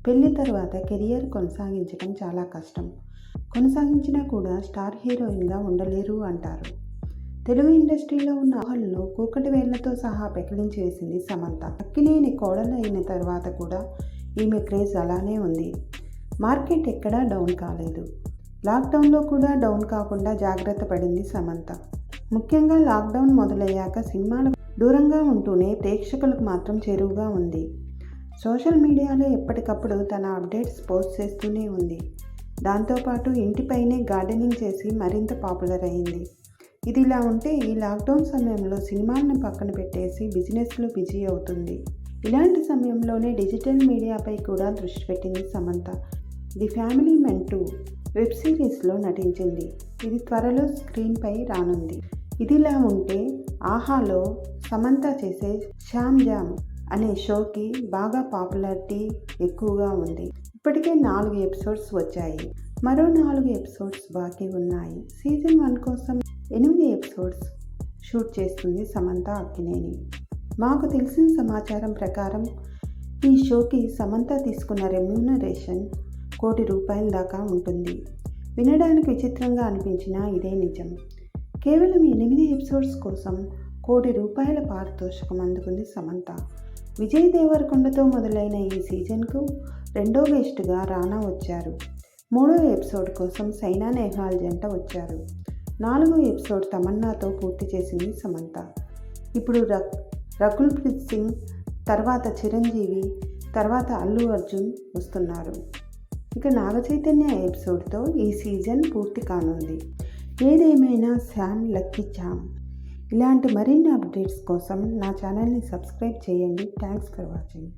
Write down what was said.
పెళ్లి తర్వాత కెరియర్ కొనసాగించడం చాలా కష్టం. కొనసాగించినా కూడా స్టార్ హీరోయిన్గా ఉండలేరు అంటారు. తెలుగు ఇండస్ట్రీలో ఉన్న ఊహలను కూకటి వేళ్లతో సహా పెకిలించి వేసింది సమంత. అక్కినేని కోడలు అయిన తర్వాత కూడా ఈమె క్రేజ్ అలానే ఉంది. మార్కెట్ ఎక్కడా డౌన్ కాలేదు. లాక్డౌన్లో కూడా డౌన్ కాకుండా జాగ్రత్త పడింది సమంత. ముఖ్యంగా లాక్డౌన్ మొదలయ్యాక సినిమాలకు దూరంగా ఉంటూనే ప్రేక్షకులకు మాత్రం చేరువుగా ఉంది. సోషల్ మీడియాలో ఎప్పటికప్పుడు తన అప్డేట్స్ పోస్ట్ చేస్తూనే ఉంది. దాంతోపాటు ఇంటిపైనే గార్డెనింగ్ చేసి మరింత పాపులర్ అయింది. ఇది ఇలా ఉంటే ఈ లాక్డౌన్ సమయంలో సినిమాలను పక్కన పెట్టేసి బిజినెస్లో బిజీ అవుతుంది. ఇలాంటి సమయంలోనే డిజిటల్ మీడియాపై కూడా దృష్టి పెట్టింది Samantha. The family men 2 web సిరీస్లో నటించింది. ఇది త్వరలో స్క్రీన్పై రానుంది. ఇదిలా ఉంటే ఆహాలో సమంత చేసే శ్యామ్ జామ్ అనే షోకి బాగా పాపులారిటీ ఎక్కువగా ఉంది. ఇప్పటికే 4 ఎపిసోడ్స్ వచ్చాయి. మరో 4 ఎపిసోడ్స్ బాకీ ఉన్నాయి. సీజన్ 1 కోసం 8 ఎపిసోడ్స్ షూట్ చేస్తుంది సమంత అక్కినేని. మాకు తెలిసిన సమాచారం ప్రకారం ఈ షోకి సమంత తీసుకున్న రెమ్యూనరేషన్ ₹1,00,00,000 దాకా ఉంటుంది. వినడానికి విచిత్రంగా అనిపించినా ఇదే నిజం. కేవలం 8 ఎపిసోడ్స్ కోసం ₹1,00,00,000 పారితోషికం అందుకుంది సమంత. విజయ్ దేవరకొండతో మొదలైన ఈ సీజన్కు 2వ గెస్ట్గా రానా వచ్చారు. 3వ ఎపిసోడ్ కోసం సైనా నెహ్వాల్ జంట వచ్చారు. 4వ ఎపిసోడ్ తమన్నాతో పూర్తి చేసింది సమంత. ఇప్పుడు రకుల్ ప్రీత్ సింగ్, తర్వాత చిరంజీవి, తర్వాత అల్లు అర్జున్ వస్తున్నారు. ఇక నాగచైతన్య ఎపిసోడ్తో ఈ సీజన్ పూర్తి కానుంది. ఏదేమైనా శ్యామ్ లక్కీ చామ్. ఇలాంటి మరిన్ని అప్డేట్స్ కోసం నా ఛానల్ని సబ్స్క్రైబ్ చేయండి. Thanks for watching.